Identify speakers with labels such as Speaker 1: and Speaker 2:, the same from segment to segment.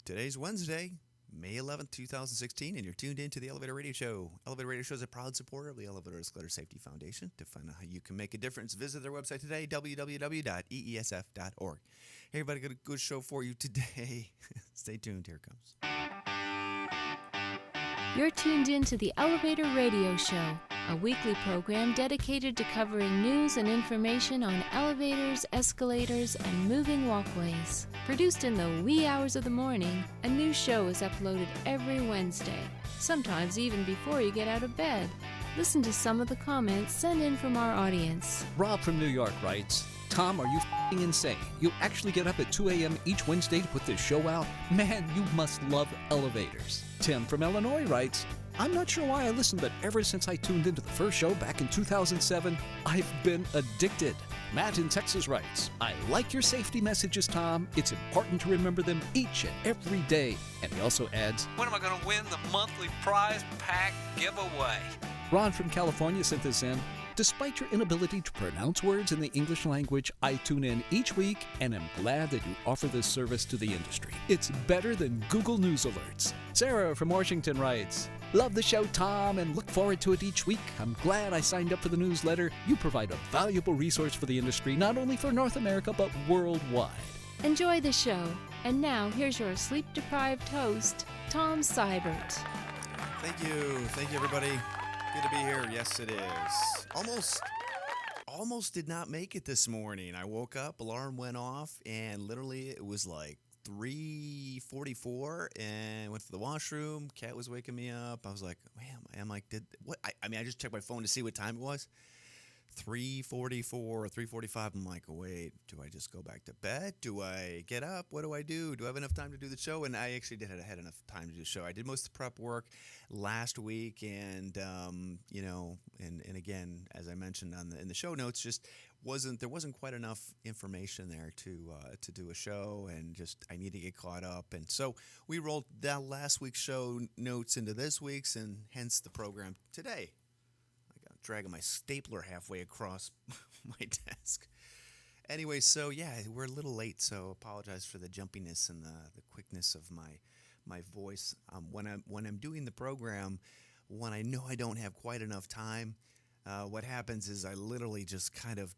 Speaker 1: Today's Wednesday, May 11th, 2016, and you're tuned in to the Elevator Radio Show. Elevator Radio Show is a proud supporter of the Elevator Escalator Safety Foundation. To find out how you can make a difference, visit their website today, www.eesf.org. Hey, everybody, got a good show for you today. Stay tuned. Here it comes.
Speaker 2: You're tuned in to the Elevator Radio Show, a weekly program dedicated to covering news and information on elevators, escalators, and moving walkways. Produced in the wee hours of the morning, a new show is uploaded every Wednesday, sometimes even before you get out of bed. Listen to some of the comments sent in from our audience.
Speaker 3: Rob from New York writes, Tom, are you f***ing insane? You actually get up at 2 a.m. each Wednesday to put this show out? Man, you must love elevators. Tim from Illinois writes, I'm not sure why I listened, but ever since I tuned into the first show back in 2007, I've been addicted. Matt in Texas writes, I like your safety messages, Tom. It's important to remember them each and every day. And he also adds,
Speaker 4: when am I going to win the monthly prize pack giveaway?
Speaker 3: Ron from California sent this in. Despite your inability to pronounce words in the English language, I tune in each week and am glad that you offer this service to the industry. It's better than Google News alerts. Sarah from Washington writes, love the show, Tom, and look forward to it each week. I'm glad I signed up for the newsletter. You provide a valuable resource for the industry, not only for North America, but worldwide.
Speaker 2: Enjoy the show. And now, here's your sleep-deprived host, Tom Seibert.
Speaker 1: Thank you. Thank you, everybody. Good to be here. Yes, it is. Almost did not make it this morning. I woke up, alarm went off, and literally it was like 3:44, and went to the washroom. Cat was waking me up. I was like, man, I'm like, I just checked my phone to see what time it was. 3:44, 3:45. I'm like, wait, do I just go back to bed? Do I get up? What do I do? Do I have enough time to do the show? And I actually had enough time to do the show. I did most of the prep work last week, and and again, as I mentioned in the show notes, there wasn't quite enough information there to do a show, and just I need to get caught up. And so we rolled that last week's show notes into this week's, and hence the program today. Dragging my stapler halfway across my desk. Anyway, so yeah, we're a little late, so apologize for the jumpiness and the quickness of my voice. When I'm doing the program, when I know I don't have quite enough time, what happens is I literally just kind of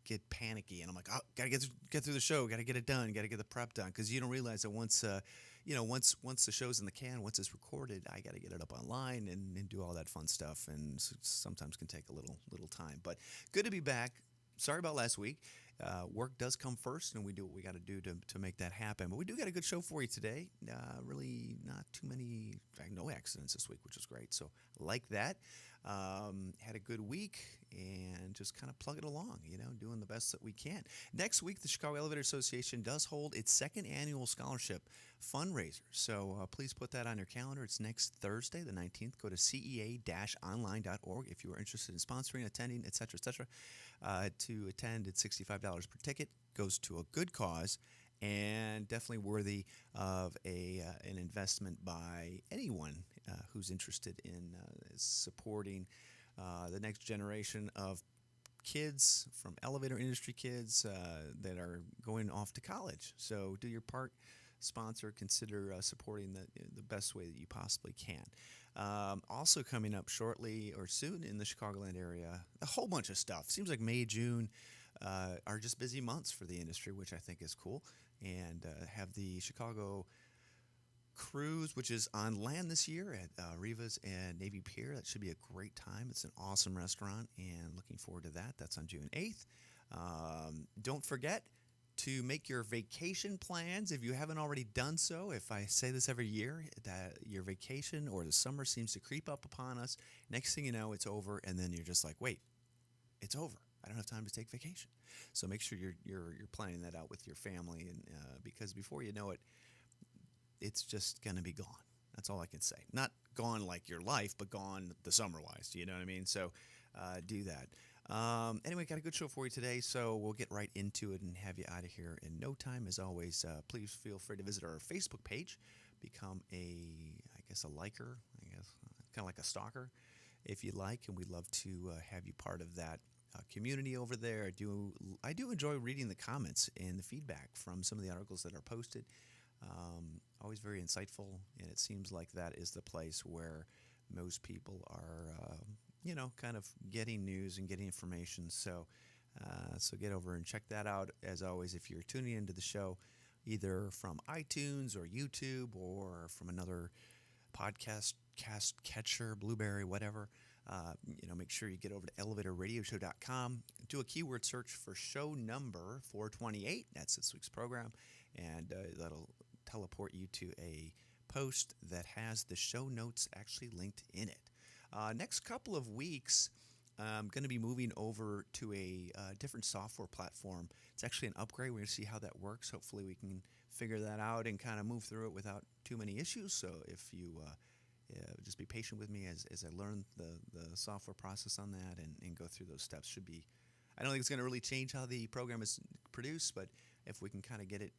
Speaker 1: get panicky, and I'm like, oh, gotta get through the show, gotta get it done, gotta get the prep done, because you don't realize that once the show's in the can, once it's recorded, I gotta get it up online and do all that fun stuff, and sometimes can take a little time. But good to be back. Sorry about last week. Work does come first, and we do what we got to do to make that happen. But we do got a good show for you today. Really not too many, in fact, no accidents this week, which is great. So like that. Had a good week and just kind of plug it along, doing the best that we can. Next week, the Chicago Elevator Association does hold its second annual scholarship fundraiser. So please put that on your calendar. It's next Thursday, the 19th. Go to cea-online.org if you are interested in sponsoring, attending, etc., etc. To attend, it's $65 per ticket. Goes to a good cause, and definitely worthy of an investment by anyone who's interested in supporting the next generation of kids, from elevator industry kids that are going off to college. So do your part, sponsor, consider supporting the best way that you possibly can. Also coming up shortly or soon in the Chicagoland area, a whole bunch of stuff. Seems like May, June are just busy months for the industry, which I think is cool. And have the Chicago Cruise, which is on land this year at Riva's and Navy Pier. That should be a great time. It's an awesome restaurant, and looking forward to that. That's on June 8th. Don't forget to make your vacation plans if you haven't already done so. If I say this every year, that your vacation or the summer seems to creep up upon us, next thing you know, it's over, and then you're just like, wait, it's over. I don't have time to take vacation. So make sure you're planning that out with your family, and because before you know it, it's just going to be gone. That's all I can say. Not gone like your life, but gone the summer-wise. You know what I mean? So do that. Anyway, got a good show for you today, so we'll get right into it and have you out of here in no time. As always, please feel free to visit our Facebook page. Become a liker, kind of like a stalker, if you like, and we'd love to have you part of that community over there. I do enjoy reading the comments and the feedback from some of the articles that are posted. Always very insightful, and it seems like that is the place where most people are, kind of getting news and getting information. So get over and check that out. As always, if you're tuning into the show, either from iTunes or YouTube or from another podcast cast catcher, Blueberry, whatever, make sure you get over to elevatorradioshow.com, do a keyword search for show number 428. That's this week's program, and that'll teleport you to a post that has the show notes actually linked in it. Next couple of weeks, I'm going to be moving over to a different software platform. It's actually an upgrade. We're going to see how that works. Hopefully we can figure that out and kind of move through it without too many issues. So if you just be patient with me as I learn the software process on that and go through those steps. I don't think it's going to really change how the program is produced, but if we can kind of get it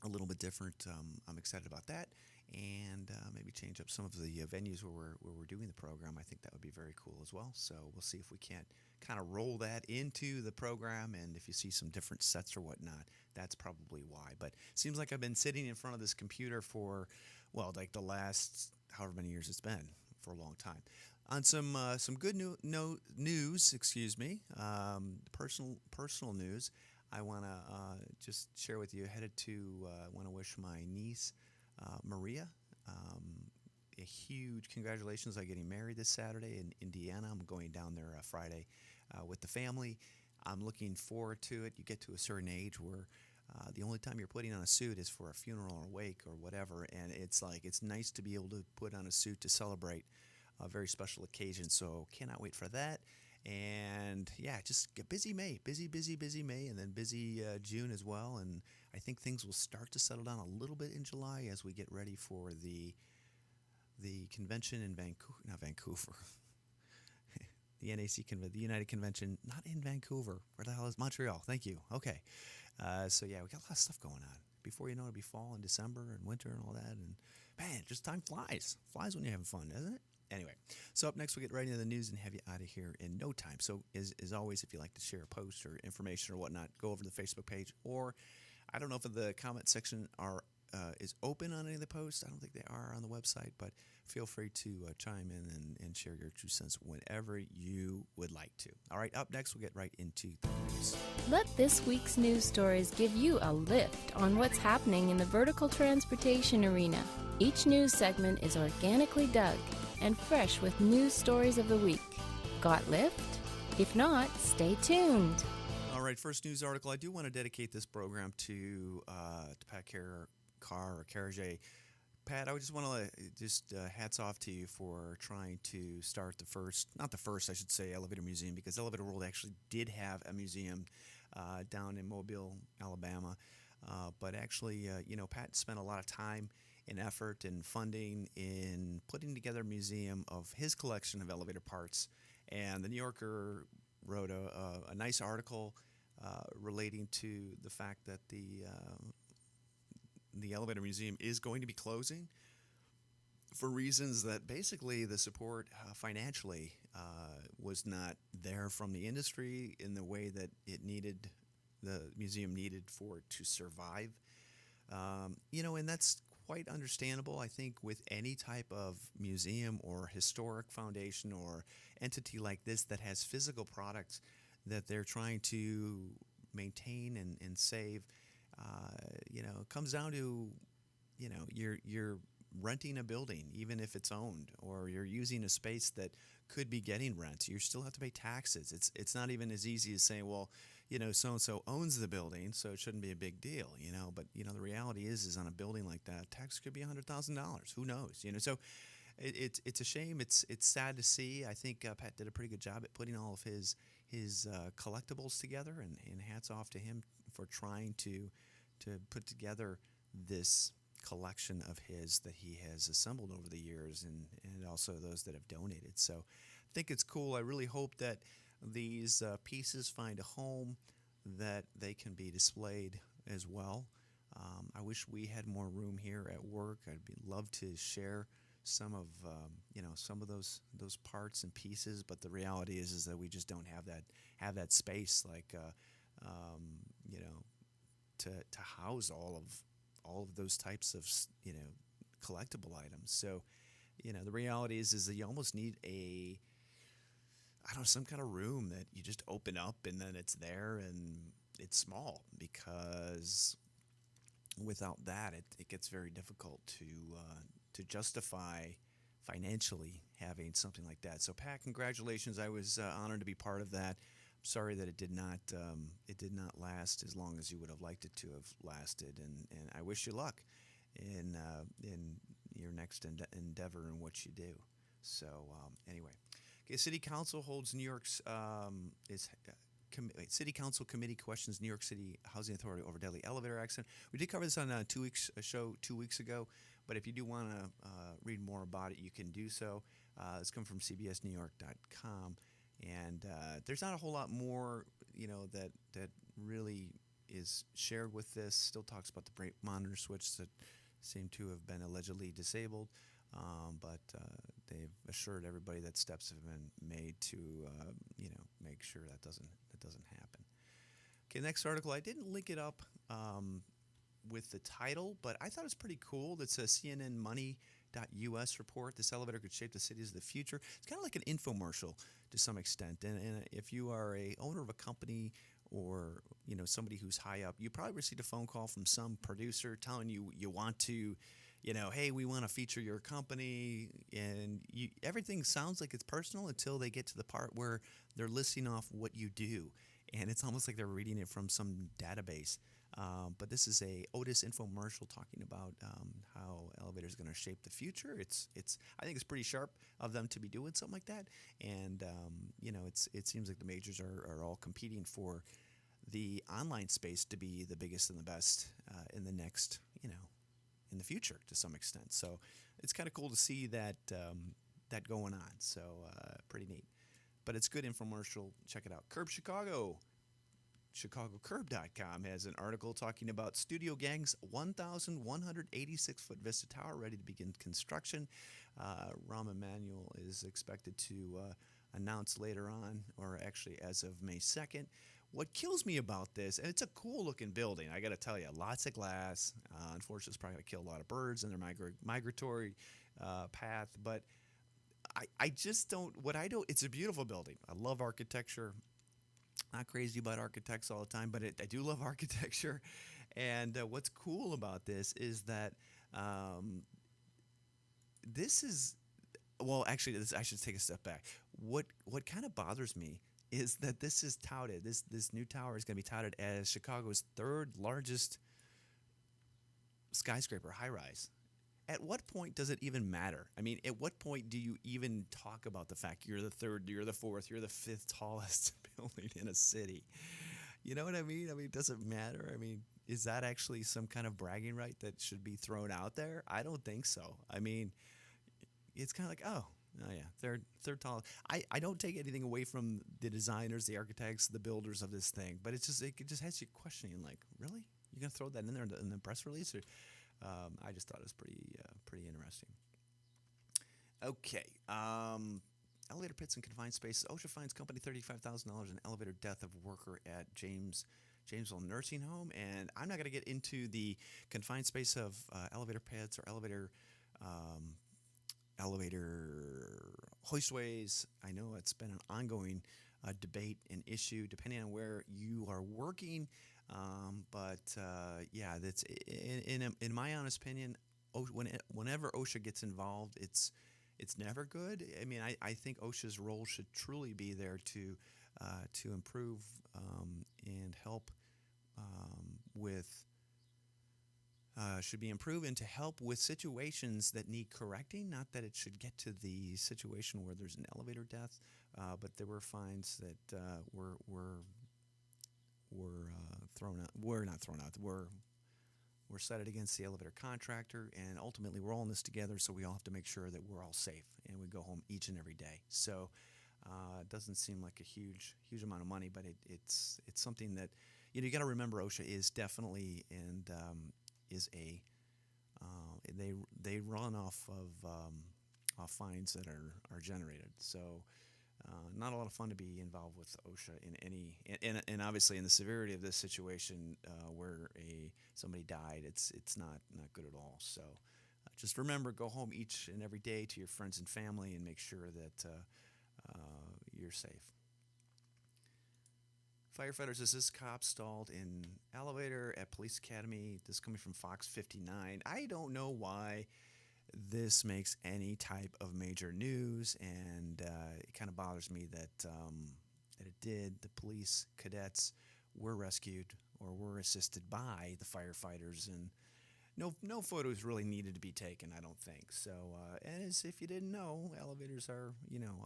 Speaker 1: a little bit different, I'm excited about that. And maybe change up some of the venues where we're doing the program. I think that would be very cool as well. So we'll see if we can't kind of roll that into the program. And if you see some different sets or whatnot, that's probably why. But it seems like I've been sitting in front of this computer for, like the last however many years it's been, for a long time. On some good news, personal news, I want to just share with you. I want to wish my niece, Maria, a huge congratulations on getting married this Saturday in Indiana. I'm going down there Friday with the family. I'm looking forward to it. You get to a certain age where the only time you're putting on a suit is for a funeral or wake or whatever, and it's nice to be able to put on a suit to celebrate a very special occasion. So cannot wait for that. And yeah, just get busy May, busy May, and then busy June as well. And I think things will start to settle down a little bit in July as we get ready for the convention in Vancouver, the NAC the United Convention, not in Vancouver. Where the hell is Montreal? Thank you. Okay, so yeah, we got a lot of stuff going on. Before you know it, it'll be fall and December and winter and all that. And man, just time flies. Flies when you're having fun, doesn't it? Anyway, so up next, we'll get right into the news and have you out of here in no time. So as always, if you'd like to share a post or information or whatnot, go over to the Facebook page, or I don't know if the comment section is open on any of the posts. I don't think they are on the website, but feel free to chime in and share your 2 cents whenever you would like to. All right, up next, we'll get right into the news.
Speaker 2: Let this week's news stories give you a lift on what's happening in the vertical transportation arena. Each news segment is organically dug and fresh with news stories of the week. Got lift? If not, stay tuned.
Speaker 1: All right, first news article. I do want to dedicate this program to Pat Carr or Carrier. Pat, I just want to hats off to you for trying to start not the first, I should say, elevator museum, because Elevator World actually did have a museum down in Mobile, Alabama. But actually, Pat spent a lot of time and effort and funding in putting together a museum of his collection of elevator parts. And the New Yorker wrote a nice article relating to the fact that the elevator museum is going to be closing for reasons that basically the support financially was not there from the industry in the way that the museum needed for it to survive. And that's quite understandable. I think with any type of museum or historic foundation or entity like this that has physical products that they're trying to maintain and save, it comes down to, you're renting a building, even if it's owned, or you're using a space that could be getting rent. You still have to pay taxes. It's not even as easy as saying, well, so-and-so owns the building, so it shouldn't be a big deal, But, the reality is on a building like that, tax could be $100,000. Who knows, So it's a shame. It's sad to see. I think Pat did a pretty good job at putting all of his collectibles together, and hats off to him for trying to put together this collection of his that he has assembled over the years, and also those that have donated. So I think it's cool. I really hope that these pieces find a home, that they can be displayed as well. I wish we had more room here at work. I'd love to share some of those parts and pieces, but the reality is that we just don't have that space, like to house all all of those types of collectible items. So the reality is that you almost need I don't know, some kind of room that you just open up and then it's there and it's small, because without that, it gets very difficult to justify financially having something like that. So, Pat, congratulations! I was honored to be part of that. I'm sorry that it did not last as long as you would have liked it to have lasted, and I wish you luck in your next endeavor and what you do. So anyway, okay, City Council holds New York's City Council committee questions New York City Housing Authority over deadly elevator accident. We did cover this on a show 2 weeks ago, but if you do want to read more about it, you can do so. It's come from CBSNewYork.com, and there's not a whole lot more, that really is shared with this. Still talks about the brake monitor switch that seem to have been allegedly disabled, but they've assured everybody that steps have been made to, make sure that doesn't happen. Okay, next article. I didn't link it up with the title, but I thought it was pretty cool. That's a CNN Money.us report. This elevator could shape the cities of the future. It's kind of like an infomercial to some extent. And if you are a owner of a company or somebody who's high up, you probably received a phone call from some producer telling you want to, hey, we want to feature your company, and everything sounds like it's personal until they get to the part where they're listing off what you do, and it's almost like they're reading it from some database. But this is a Otis infomercial talking about how elevators are going to shape the future. I think it's pretty sharp of them to be doing something like that, and it seems like the majors are all competing for the online space to be the biggest and the best in the next, in the future to some extent. So it's kind of cool to see that going on. So pretty neat. But it's good infomercial. Check it out. Curb Chicago. ChicagoCurb.com has an article talking about Studio Gang's 1,186-foot Vista Tower ready to begin construction. Rahm Emanuel is expected to announce later on, or actually as of May 2nd. What kills me about this, and it's a cool-looking building, I got to tell you, lots of glass. Unfortunately, it's probably going to kill a lot of birds in their migratory path, but I just don't, it's a beautiful building. I love architecture. Not crazy about architects all the time, but I do love architecture. And what's cool about this is that this is, well, actually, I should take a step back. What kind of bothers me is that this is touted, this new tower is going to be touted as Chicago's third largest skyscraper, high-rise. At what point does it even matter? I mean, at what point do you even talk about the fact you're the third, you're the fourth, you're the fifth tallest building in a city? You know what I mean? I mean, does it matter? I mean, is that actually some kind of bragging right that should be thrown out there? I don't think so. I mean, it's kind of like, oh yeah, third tallest. I don't take anything away from the designers, the architects, the builders of this thing, but it just has you questioning, like, really? You're going to throw that in there in the press release? Or I just thought it was pretty interesting. Okay. Elevator pits and confined spaces. OSHA fines company $35,000 in elevator death of worker at Jamesville Nursing Home. And I'm not going to get into the confined space of elevator pits or elevator hoistways. I know it's been an ongoing debate and issue depending on where you are working. Yeah, that's in my honest opinion. Whenever OSHA gets involved, it's never good. I mean, I think OSHA's role should truly be there to improve and help with. Should be improved and to help with situations that need correcting. Not that it should get to the situation where there's an elevator death, but there were fines that were thrown out. Were not thrown out. Were set it against the elevator contractor, and ultimately we're all in this together, so we all have to make sure that we're all safe and we go home each and every day. So it doesn't seem like a huge amount of money, but it's something that you got to remember. OSHA is definitely and is a they run off of fines that are generated. So Not a lot of fun to be involved with OSHA in any, and obviously in the severity of this situation where somebody died, it's not good at all. So just remember, go home each and every day to your friends and family, and make sure that you're safe. Firefighters assist cops stalled in elevator at police academy. This coming from Fox 59. I don't know why this makes any type of major news, and it kind of bothers me that it did. The police cadets were rescued or were assisted by the firefighters, and no photos really needed to be taken, I don't think. So, and as if you didn't know, elevators are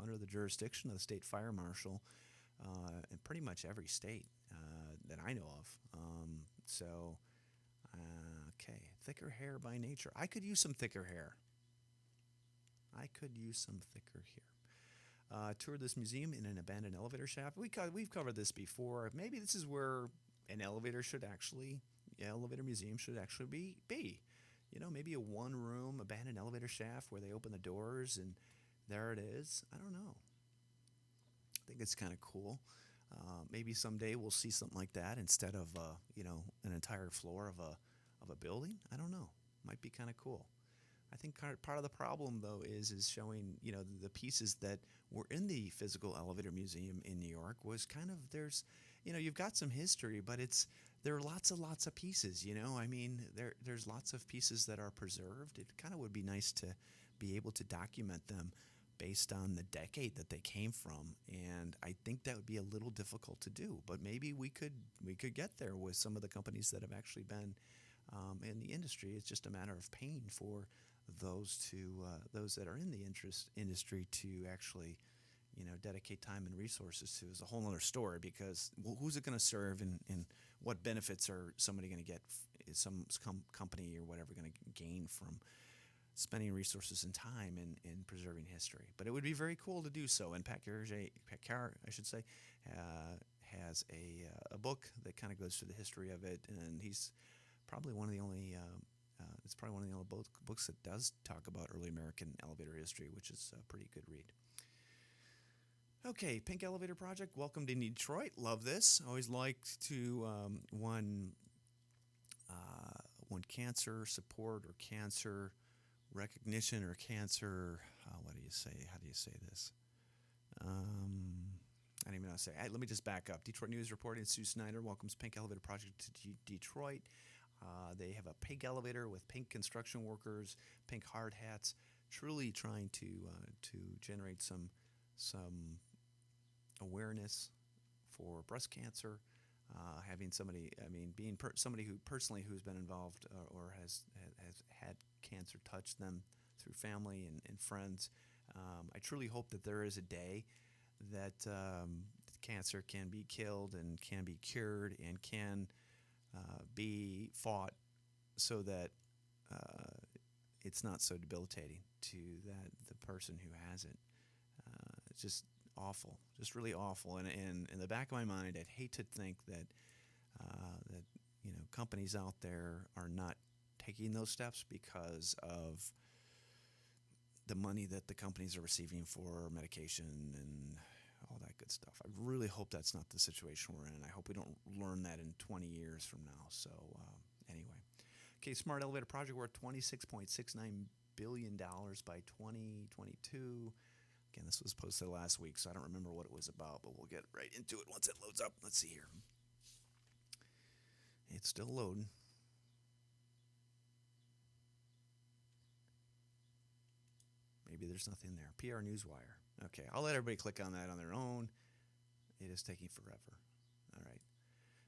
Speaker 1: under the jurisdiction of the state fire marshal in pretty much every state that I know of. So. Okay, thicker hair by nature. I could use some thicker hair. Toured this museum in an abandoned elevator shaft. We've covered this before. Maybe this is where an elevator museum should actually be. Maybe a one-room abandoned elevator shaft where they open the doors and there it is. I don't know. I think it's kind of cool. Maybe someday we'll see something like that instead of an entire floor of a building. I don't know. Might be kind of cool. I think part of the problem though is showing the pieces that were in the physical elevator museum in New York was kind of you've got some history, but there are lots of pieces. I mean there's lots of pieces that are preserved. It kind of would be nice to be able to document them based on the decade that they came from, and I think that would be a little difficult to do. But maybe we could get there with some of the companies that have actually been in the industry. It's just a matter of paying for those that are in the industry to actually dedicate time and resources to. Is a whole other story, because who's it going to serve, and what benefits are somebody going to get, is some company or whatever going to gain from spending resources and time in preserving history. But it would be very cool to do so. And Pat Carr, I should say, has a book that kind of goes through the history of it, and he's probably one of the only books that does talk about early American elevator history, which is a pretty good read. Okay, Pink Elevator Project, welcome to Detroit. Love this. Always liked to when cancer support or cancer recognition or cancer, what do you say? How do you say this? I don't even know how to say it. Let me just back up. Detroit News reporting, Sue Snyder welcomes Pink Elevator Project to Detroit. They have a pink elevator with pink construction workers, pink hard hats, truly trying to generate some awareness for breast cancer. Having somebody, being somebody who's been involved or has had cancer touch them through family and friends. I truly hope that there is a day that cancer can be killed and can be cured and can be fought so that it's not so debilitating to the person who has it. It's just awful, just really awful. And in the back of my mind, I'd hate to think that companies out there are not taking those steps because of the money that the companies are receiving for medication and all that good stuff. I really hope that's not the situation we're in. I hope we don't learn that in 20 years from now. So anyway. Okay, Smart Elevator Project, we're at $26.69 billion by 2022. Again, this was posted last week, so I don't remember what it was about, but we'll get right into it once it loads up. Let's see here. It's still loading. Maybe there's nothing there. PR Newswire. Okay, I'll let everybody click on that on their own. It is taking forever. All right.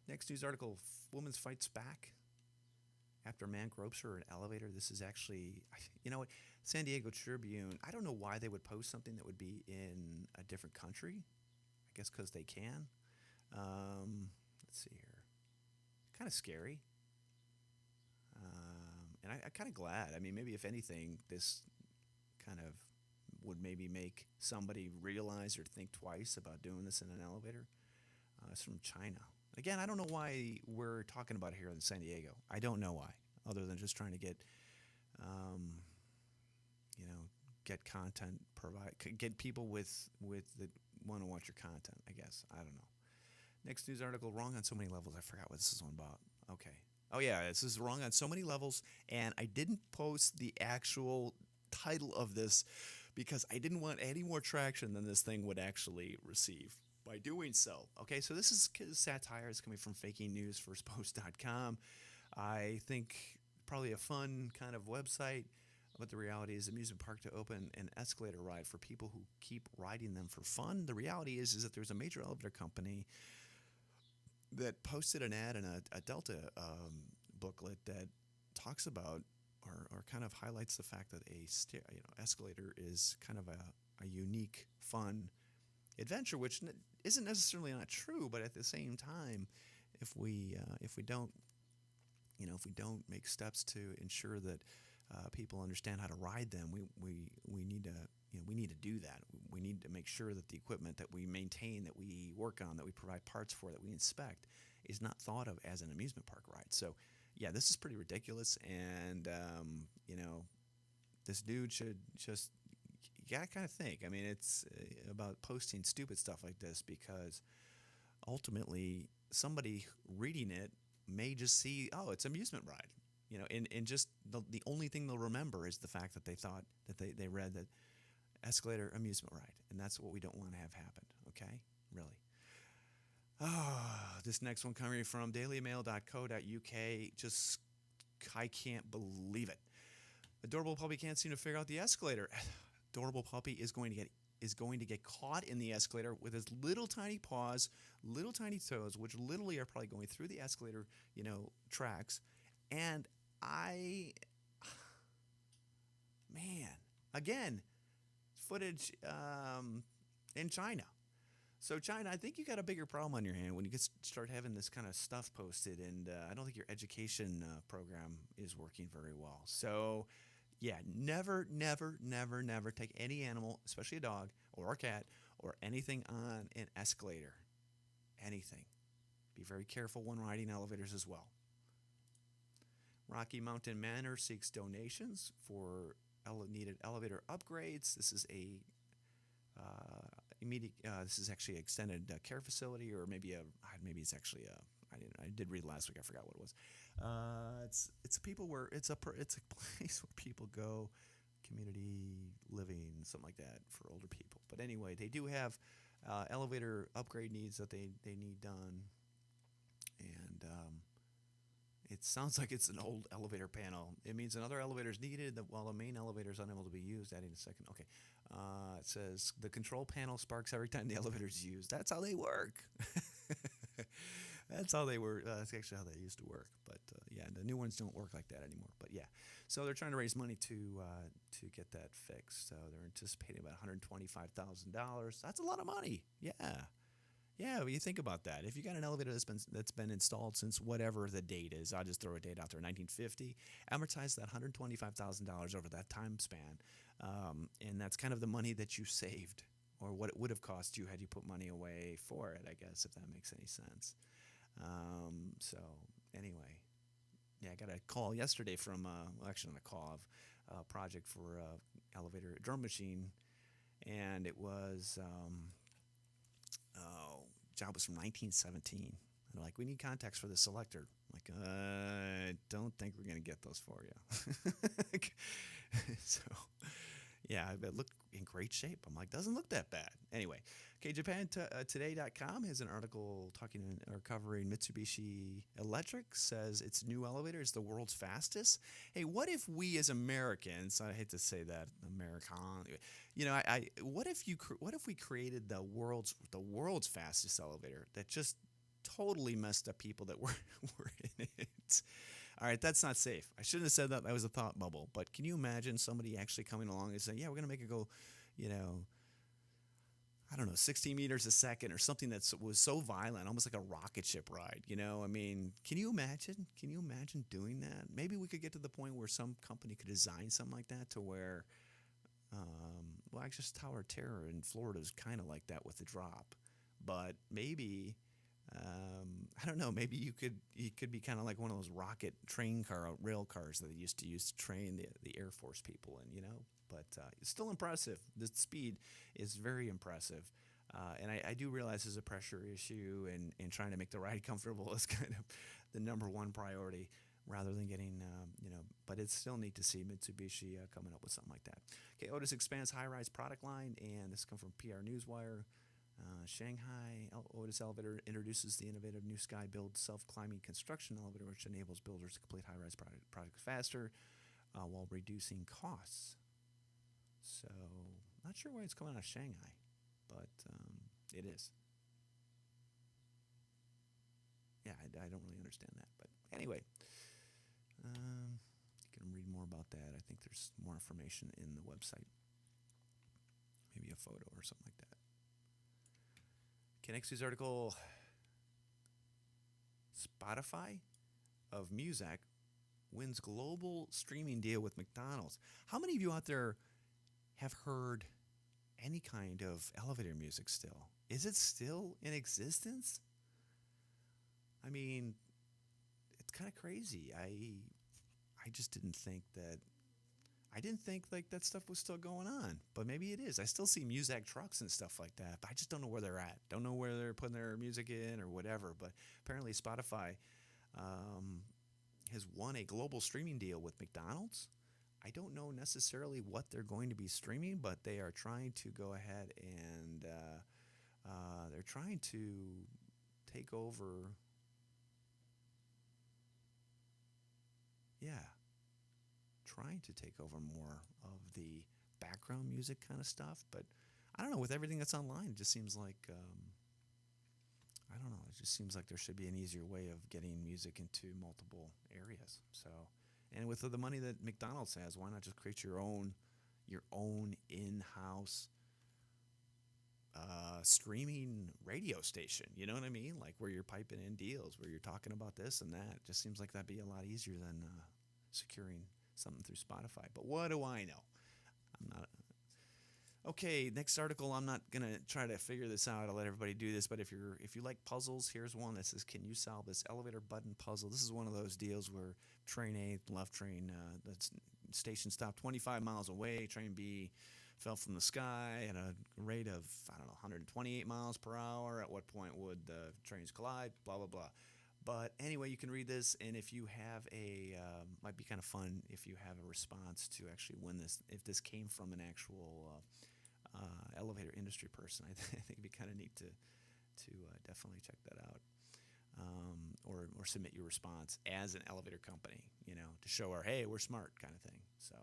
Speaker 1: Next news article, woman fights back after man gropes her in an elevator. This is actually, San Diego Tribune. I don't know why they would post something that would be in a different country. I guess because they can. Let's see here. Kind of scary. And I'm kind of glad. Maybe if anything, this kind of would maybe make somebody realize or think twice about doing this in an elevator. It's from China. Again, I don't know why we're talking about it here in San Diego. I don't know why, other than just trying to get, get content, get people with want to watch your content, I guess. I don't know. Next news article, wrong on so many levels. I forgot what this is one about. Okay. Oh, yeah, this is wrong on so many levels, and I didn't post the actual title of this because I didn't want any more traction than this thing would actually receive by doing so. Okay, so this is satire. It's coming from fakingnewsfirstpost.com. I think probably a fun kind of website, but the reality is amusement park to open an escalator ride for people who keep riding them for fun. The reality is that there's a major elevator company that posted an ad in a Delta booklet that talks about or kind of highlights the fact that escalator is kind of a unique, fun adventure, which isn't necessarily not true, but at the same time, if we don't make steps to ensure that people understand how to ride them, we need to do that. We need to make sure that the equipment that we maintain, that we work on, that we provide parts for, that we inspect, is not thought of as an amusement park ride. So, yeah, this is pretty ridiculous, and this dude should just, you gotta kind of think. I mean, it's about posting stupid stuff like this because ultimately somebody reading it may just see, oh, it's an amusement ride, and just the only thing they'll remember is the fact that they thought that they read that escalator amusement ride, and that's what we don't want to have happen. Okay, really. This next one coming from dailymail.co.uk. Just, I can't believe it. Adorable puppy can't seem to figure out the escalator. Adorable puppy is going to get caught in the escalator with his little tiny paws, little tiny toes, which literally are probably going through the escalator, tracks. And again, footage in China. So China, I think you got a bigger problem on your hand when you start having this kind of stuff posted, and I don't think your education program is working very well. So, yeah, never, never, never, never take any animal, especially a dog or a cat or anything on an escalator. Anything. Be very careful when riding elevators as well. Rocky Mountain Manor seeks donations for needed elevator upgrades. This is this is actually an extended care facility, or maybe it's actually I did read last week. I forgot what it was. It's a place where people go, community living, something like that for older people. But anyway, they do have elevator upgrade needs that they need done, and it sounds like it's an old elevator panel. It means another elevator is needed while the main elevator is unable to be used. Adding a second. Okay. It says the control panel sparks every time the elevator is used. That's how they work. That's how they work. That's actually how they used to work. But yeah, the new ones don't work like that anymore. But yeah, so they're trying to raise money to get that fixed. So they're anticipating about $125,000. That's a lot of money. Yeah. Yeah, well, you think about that. If you got an elevator that's been installed since whatever the date is, I'll just throw a date out there, 1950, amortize that $125,000 over that time span, and that's kind of the money that you saved, or what it would have cost you had you put money away for it, I guess, if that makes any sense. So anyway, yeah, I got a call yesterday from, actually not a call, of a project for elevator drum machine, and it was... job was from 1917. They're like, we need contacts for the selector. I'm like, I don't think we're going to get those for you. So, yeah, it looked in great shape. I'm like, doesn't look that bad. Anyway, okay, JapanToday.com has an article covering Mitsubishi Electric. Says its new elevator is the world's fastest. Hey, what if we as Americans, I hate to say that, what if we created the world's fastest elevator that just totally messed up people that were in it? All right, that's not safe. I shouldn't have said that. That was a thought bubble. But can you imagine somebody actually coming along and saying, yeah, we're going to make it go, 16 meters a second or something that was so violent, almost like a rocket ship ride, I mean, can you imagine? Can you imagine doing that? Maybe we could get to the point where some company could design something like that to where, actually Tower of Terror in Florida is kind of like that with the drop. But maybe... I don't know. Maybe you could be kind of like one of those rocket rail cars that they used to use to train the Air Force people in, But it's still impressive. The speed is very impressive. And I do realize there's a pressure issue, and trying to make the ride comfortable is kind of the number one priority rather than getting, but it's still neat to see Mitsubishi coming up with something like that. Okay, Otis expands high-rise product line, and this comes from PR Newswire. Shanghai Otis Elevator introduces the innovative new Sky-Build self-climbing construction elevator, which enables builders to complete high-rise projects faster while reducing costs. So, not sure why it's coming out of Shanghai, but it is. Yeah, I don't really understand that. But anyway, you can read more about that. I think there's more information in the website. Maybe a photo or something like that. Okay, next news article. Spotify of Muzak wins global streaming deal with McDonald's. How many of you out there have heard any kind of elevator music still? Is it still in existence? I mean, it's kind of crazy. I just didn't think that. I didn't think like that stuff was still going on, but maybe it is. I still see Muzak trucks and stuff like that, but I just don't know where they're at. Don't know where they're putting their music in or whatever. But apparently, Spotify has won a global streaming deal with McDonald's. I don't know necessarily what they're going to be streaming, but they are trying to go ahead and they're trying to take over. Yeah. Trying to take over more of the background music kind of stuff, but I don't know, with everything that's online, it just seems like I don't know, it just seems like there should be an easier way of getting music into multiple areas. So, and with the money that McDonald's has, why not just create your own in-house streaming radio station? You know what I mean? Like where you're piping in deals, where you're talking about this and that. It just seems like that'd be a lot easier than securing something through Spotify. But what do I know? I'm not. Okay, next article. I'm not gonna try to figure this out. I'll let everybody do this. But if you like puzzles, here's one that says, "Can you solve this elevator button puzzle?" This is one of those deals where train A, left train, the station stopped 25 miles away. Train B fell from the sky at a rate of 128 miles per hour. At what point would the trains collide? Blah blah blah. But anyway, you can read this, and if you have might be kind of fun if you have a response to actually win this. If this came from an actual elevator industry person, I think it'd be kind of neat to definitely check that out, or submit your response as an elevator company, to show her, hey, we're smart, kind of thing. So.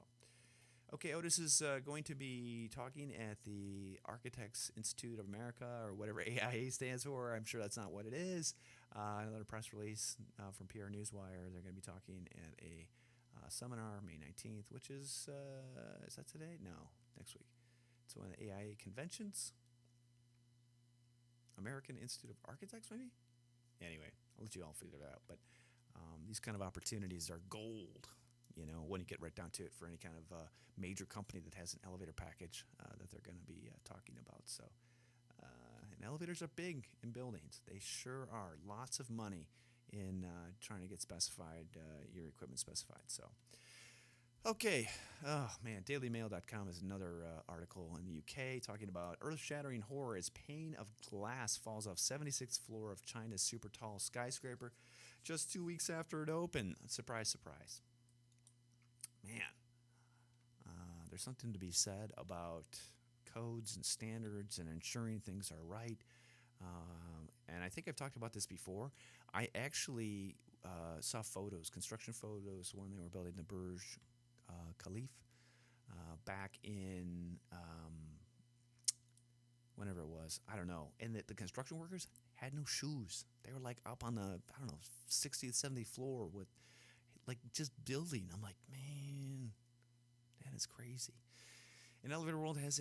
Speaker 1: Okay, Otis is going to be talking at the Architects Institute of America, or whatever AIA stands for. I'm sure that's not what it is. Another press release from PR Newswire. They're going to be talking at a seminar May 19th, which is that today? No, next week. So one of the AIA conventions. American Institute of Architects, maybe? Anyway, I'll let you all figure it out. But these kind of opportunities are gold. When you get right down to it, for any kind of major company that has an elevator package that they're going to be talking about. So, and elevators are big in buildings. They sure are. Lots of money in trying to get your equipment specified. So, okay. Oh, man. DailyMail.com is another article in the UK talking about earth-shattering horror as pane of glass falls off 76th floor of China's super tall skyscraper just 2 weeks after it opened. Surprise, surprise. Man, there's something to be said about codes and standards and ensuring things are right. And I think I've talked about this before. I actually saw construction photos, when they were building the Burj Khalifa back in whenever it was. I don't know. And the construction workers had no shoes. They were like up on the, 60th, 70th floor with just building. I'm like, man, that is crazy. And Elevator World has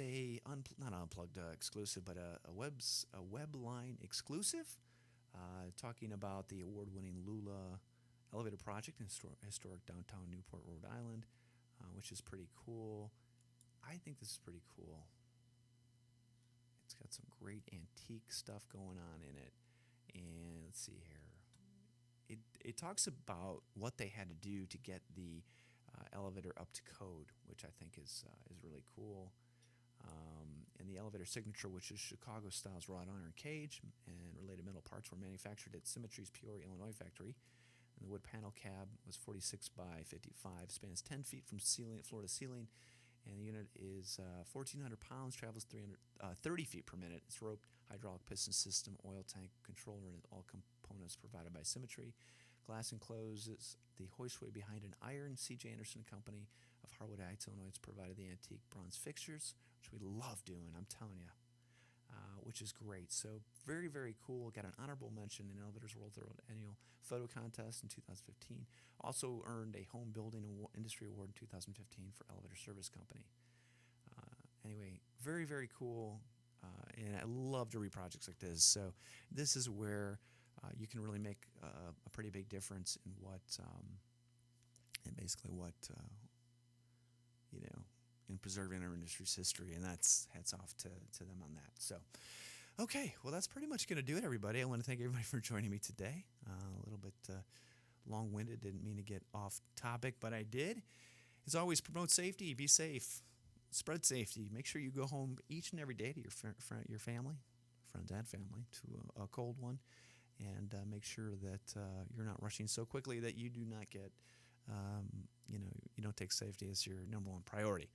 Speaker 1: not unplugged exclusive, but a web line exclusive, talking about the award-winning Lula elevator project in historic downtown Newport, Rhode Island, which is pretty cool. I think this is pretty cool. It's got some great antique stuff going on in it. And let's see here. It talks about what they had to do to get the elevator up to code, which I think is really cool. And the elevator signature, which is Chicago-style wrought iron cage and related metal parts, were manufactured at Symmetry's Peoria, Illinois factory. And the wood panel cab was 46 by 55, spans 10 feet from floor to ceiling, and the unit is 1,400 pounds, travels 30 feet per minute. It's roped hydraulic piston system, oil tank, controller, and all components provided by Symmetry. Glass encloses the hoistway behind an iron. C.J. Anderson Company of Harwood Heights, Illinois, has provided the antique bronze fixtures, which we love doing, I'm telling you, which is great. So very, very cool. Got an honorable mention in Elevators World Annual Photo Contest in 2015. Also earned a Home Building Industry Award in 2015 for Elevator Service Company. Anyway, very, very cool. And I love to read projects like this. So this is where you can really make a pretty big difference in in preserving our industry's history, and that's hats off to them on that. So, okay, well, that's pretty much going to do it, everybody. I want to thank everybody for joining me today. A little bit long-winded, didn't mean to get off topic, but I did. As always, promote safety, be safe, spread safety. Make sure you go home each and every day to your family, friends and family, to a cold one, and make sure that you're not rushing so quickly that you do not get you don't take safety as your number one priority.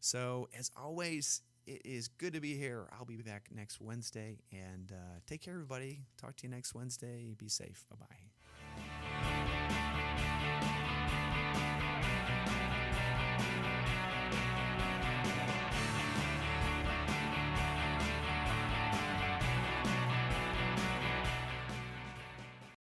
Speaker 1: So, as always, it is good to be here. I'll be back next Wednesday, and take care, everybody. Talk to you next Wednesday. Be safe. Bye-bye.